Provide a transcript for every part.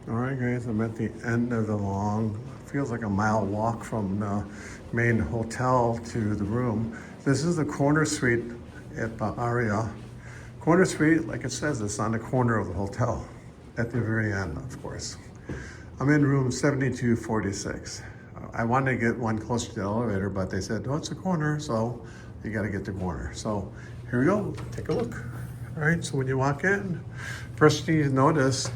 All right, guys, I'm at the end of the long, feels like a mile walk from the main hotel to the room. This is the corner suite at the ARIA. Corner suite, like it says, it's on the corner of the hotel at the very end, of course. I'm in room 7246. I wanted to get one closer to the elevator, but they said, oh, it's a corner, so you got to get the corner. So here we go, take a look. All right, so when you walk in, first thing you notice,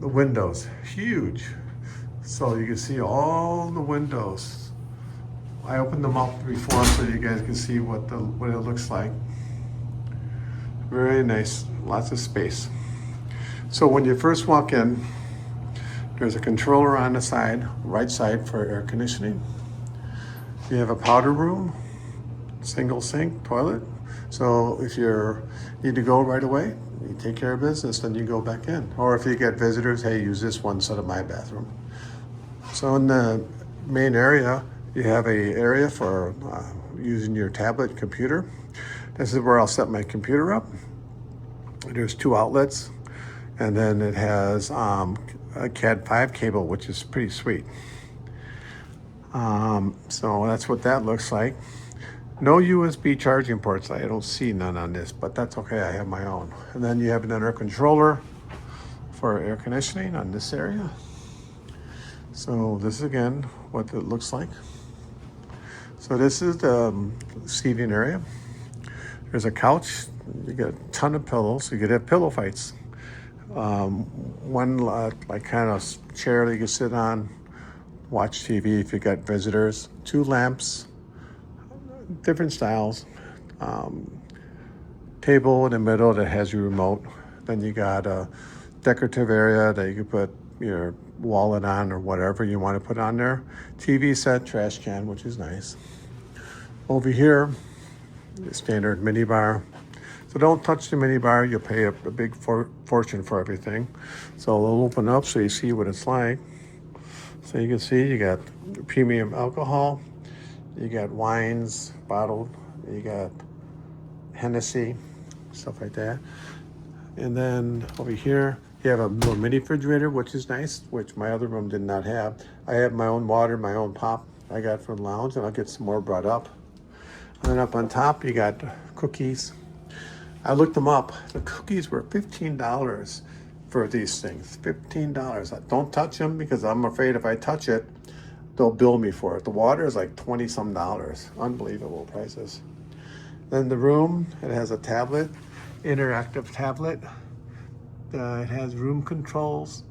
the windows, huge. So you can see all the windows. I opened them up before so you guys can see what it looks like. Very nice, lots of space. So when you first walk in, there's a controller on the side, right side for air conditioning. You have a powder room, single sink, toilet. So if you need to go right away, you take care of business, then you go back in. Or if you get visitors, hey, use this one instead of my bathroom. So in the main area, you have a area for using your tablet computer. This is where I'll set my computer up. There's 2 outlets, and then it has a Cat 5 cable, which is pretty sweet. So that's what that looks like. No USB charging ports. I don't see none on this, but that's okay. I have my own. And then you have another controller for air conditioning on this area. So this is again what it looks like. So this is the seating area. There's a couch. You get a ton of pillows. You could have pillow fights. One like kind of chair that you can sit on, watch TV if you got visitors. 2 lamps. Different styles. Table in the middle that has your remote. Then you got a decorative area that you can put your wallet on or whatever you want to put on there. TV set, trash can, which is nice. Over here, the standard mini bar. So don't touch the mini bar. You'll pay a big fortune for everything. So it'll open up so you see what it's like. So you can see you got premium alcohol. You got wines bottled, you got Hennessy, stuff like that. And then over here, you have a little mini refrigerator, which is nice, which my other room did not have. I have my own water, my own pop I got from the lounge, and I'll get some more brought up. And then up on top, you got cookies. I looked them up. The cookies were $15 for these things, $15. Don't touch them because I'm afraid if I touch it, they'll bill me for it. The water is like $20-some. Unbelievable prices. Then the room, it has a tablet, interactive tablet. It has room controls,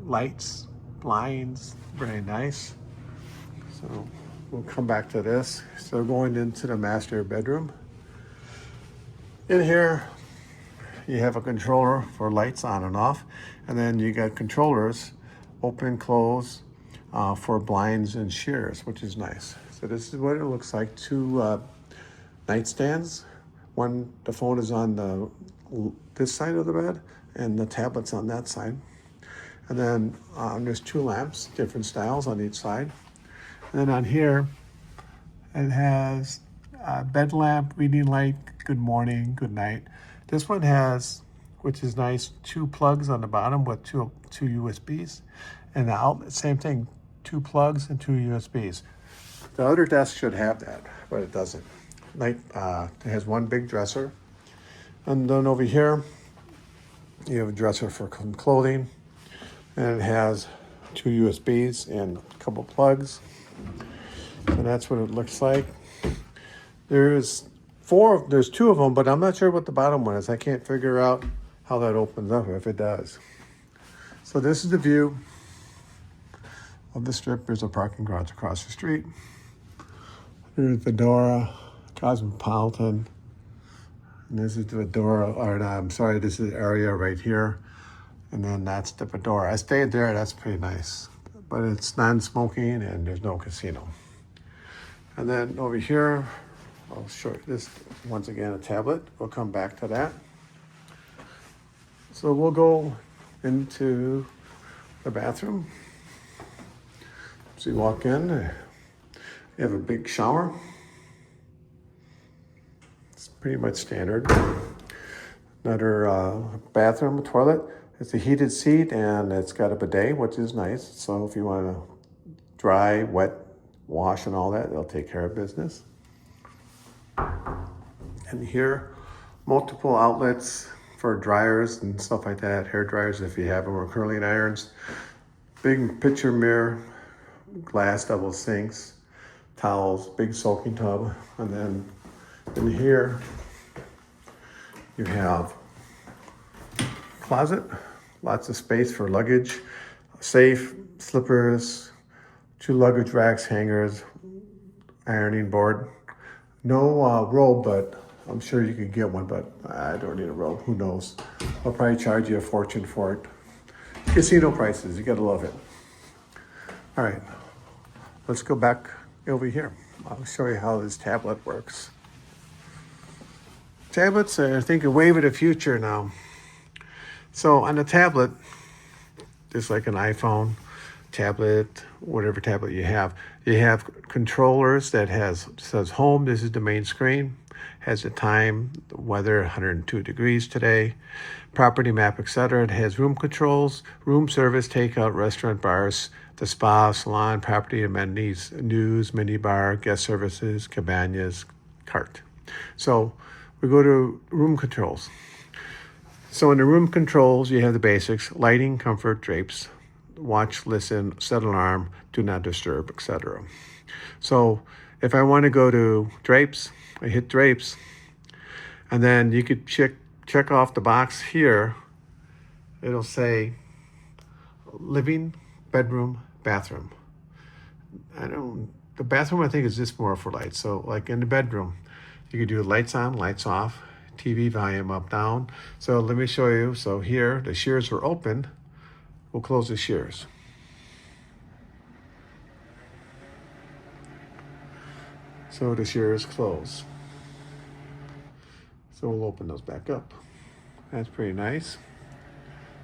lights, blinds, very nice. So we'll come back to this. So going into the master bedroom. In here, you have a controller for lights on and off. And then you got controllers, open, close, for blinds and shears, which is nice. So this is what it looks like. 2 nightstands. One, the phone is on this side of the bed, and the tablet's on that side. And then there's 2 lamps, different styles on each side. And then on here, it has a bed lamp, reading light, good morning, good night. This one has, which is nice, 2 plugs on the bottom with two USBs. And the outlet, same thing, 2 plugs and 2 USBs. The other desk should have that, but it doesn't. It has 1 big dresser. And then over here, you have a dresser for clothing. And it has 2 USBs and a couple plugs. And that's what it looks like. There's 2 of them, but I'm not sure what the bottom one is. I can't figure out how that opens up, if it does. So this is the view of the strip. There's a parking garage across the street. There's Vdara, Cosmopolitan, and this is the Vdara, or no, I'm sorry, this is the ARIA right here, and then that's the Vdara. I stayed there, that's pretty nice, but it's non-smoking and there's no casino. And then over here, I'll show you this, once again, a tablet. We'll come back to that. So we'll go into the bathroom. So you walk in, you have a big shower. It's pretty much standard. Another bathroom, toilet. It's a heated seat and it's got a bidet, which is nice. So if you want to dry, wet, wash and all that, they'll take care of business. And here, multiple outlets for dryers and stuff like that, hair dryers if you have them, or curling irons. Big picture mirror, glass double sinks, towels, big soaking tub. And then in here, you have closet, lots of space for luggage, safe, slippers, 2 luggage racks, hangers, ironing board. No robe, but I'm sure you could get one, but I don't need a robe. Who knows? I'll probably charge you a fortune for it. Casino prices, you gotta love it. All right, let's go back over here. I'll show you how this tablet works. Tablets are, I think, a wave of the future now. So on the tablet, just like an iPhone, tablet, whatever tablet you have controllers that says home. This is the main screen. Has the time, the weather, 102 degrees today, property map, etc. It has room controls, room service, takeout, restaurant, bars, the spa, salon, property amenities, news, minibar, guest services, cabanas, cart. So we go to room controls. So in the room controls, you have the basics: lighting, comfort, drapes, watch, listen, set alarm, do not disturb, etc. So if I want to go to drapes, I hit drapes, and then you could check off the box here. It'll say living, bedroom, bathroom. The bathroom I think is just more for lights. So like in the bedroom, you could do lights on, lights off, TV volume up, down. So let me show you. So here, the shears are open. We'll close the shears. So the shears close. So we'll open those back up. That's pretty nice.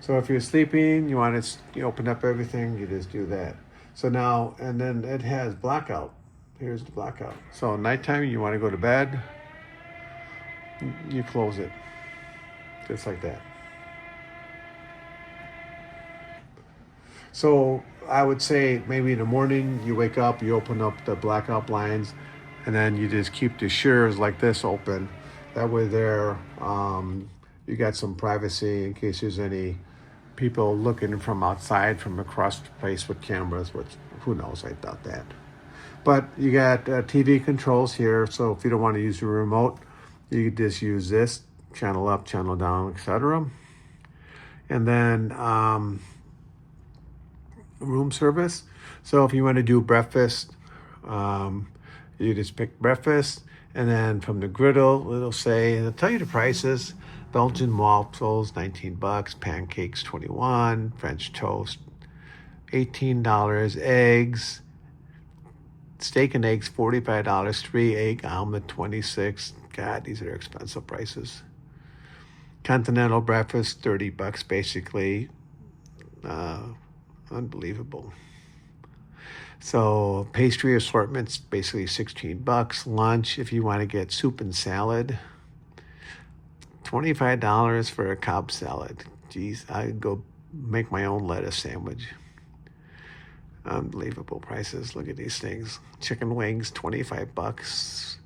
So if you're sleeping, you want to open up everything, you just do that. So now, and then it has blackout. Here's the blackout. So nighttime, you want to go to bed, you close it, just like that. So I would say maybe in the morning, you wake up, you open up the blackout blinds, and then you just keep the shears like this open. That way there, you got some privacy in case there's any people looking from outside, from across the place with cameras, which who knows, I doubt that. But you got TV controls here, so if you don't want to use your remote, you could just use this, channel up, channel down, etc. And then room service. So if you want to do breakfast, you just pick breakfast, and then from the griddle, it'll say, it'll tell you the prices. Belgian waffles, $19. Pancakes, $21. French toast, $18. Eggs, steak and eggs, $45. 3-egg omelet, $26. God, these are expensive prices. Continental breakfast, $30 basically. Unbelievable. So pastry assortments, basically $16. Lunch, if you want to get soup and salad, $25 for a Cobb salad. Geez, I'd go make my own lettuce sandwich. Unbelievable prices. Look at these things. Chicken wings, $25.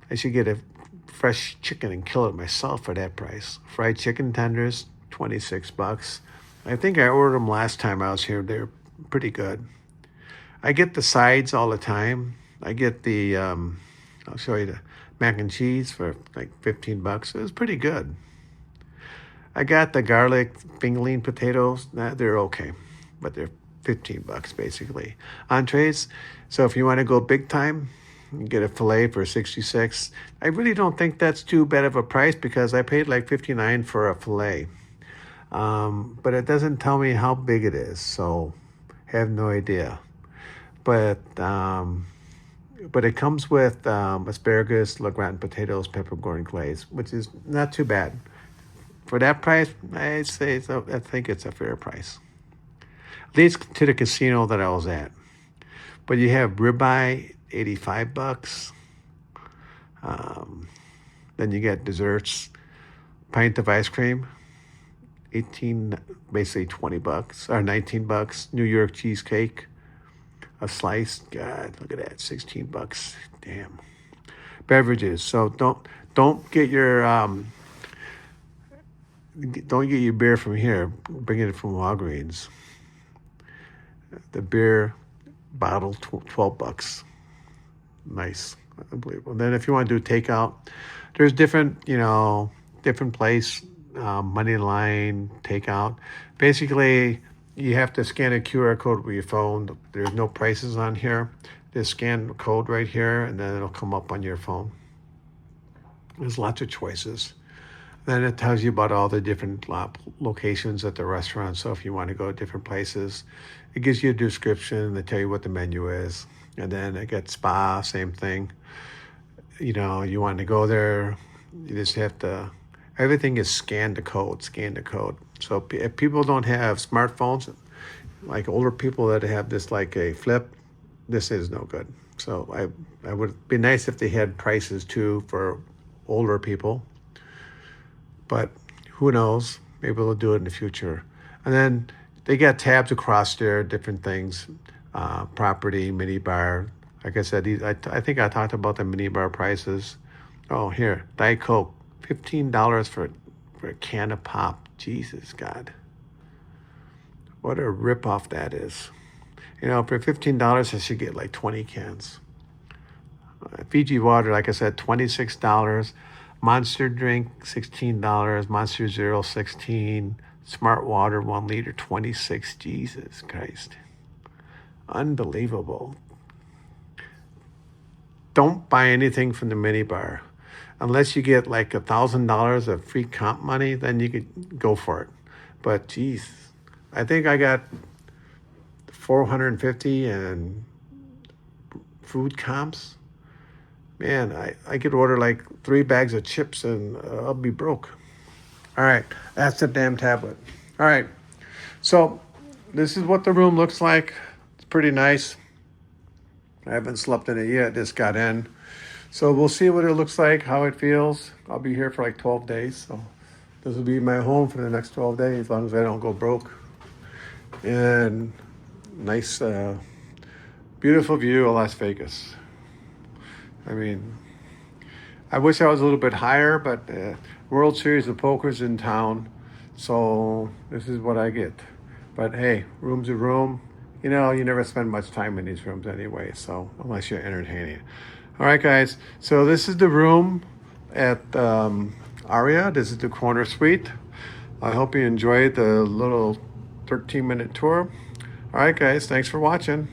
I should get a fresh chicken and kill it myself for that price. Fried chicken tenders, $26. I think I ordered them last time I was here. They're pretty good. I get the sides all the time. I get the, I'll show you the mac and cheese for like $15. It was pretty good. I got the garlic fingerling potatoes. They're okay, but they're $15 basically. Entrees. So if you want to go big time, you get a filet for $66. I really don't think that's too bad of a price because I paid like $59 for a filet. But it doesn't tell me how big it is, so I have no idea. But it comes with asparagus, Le Gratin potatoes, peppercorn glaze, which is not too bad. For that price, I think it's a fair price. At least to the casino that I was at. But you have ribeye, $85. Then you get desserts, pint of ice cream, 18, basically 20 bucks or 19 bucks. New York cheesecake, a slice. God, look at that, 16 bucks. Damn. Beverages. So don't get your beer from here. Bring it from Walgreens. The beer bottle, 12 bucks. Nice. Unbelievable. And then if you want to do takeout, there's different place, money line, takeout. Basically, you have to scan a QR code with your phone. There's no prices on here. Just scan the code right here, and then it'll come up on your phone. There's lots of choices. Then it tells you about all the different locations at the restaurant. So if you want to go to different places, it gives you a description. They tell you what the menu is. And then it gets spa, same thing. You want to go there, you just have to, everything is scan the code. So if people don't have smartphones, like older people that have this like a flip, this is no good. So I would be nice if they had prices too for older people. But who knows? Maybe they'll do it in the future. And then they got tabs across there, different things, property, minibar. Like I said, I think I talked about the minibar prices. Oh, here, Diet Coke, $15 for a can of pop. Jesus, God. What a ripoff that is. For $15, I should get like 20 cans. Fiji water, like I said, $26. Monster drink, $16. Monster Zero, $16. Smart water, 1 liter, $26. Jesus Christ. Unbelievable. Don't buy anything from the minibar. Unless you get like $1,000 of free comp money, then you could go for it. But geez, I think I got 450 and food comps. Man, I could order like 3 bags of chips and I'll be broke. All right, that's the damn tablet. All right, so this is what the room looks like. It's pretty nice. I haven't slept in it yet, just got in. So we'll see what it looks like, how it feels. I'll be here for like 12 days. So this will be my home for the next 12 days, as long as I don't go broke. And nice, beautiful view of Las Vegas. I mean, I wish I was a little bit higher, but World Series of Poker's in town. So this is what I get. But hey, room's a room. You never spend much time in these rooms anyway, so unless you're entertaining. All right, guys. So this is the room at ARIA. This is the corner suite. I hope you enjoyed the little 13-minute tour. All right, guys. Thanks for watching.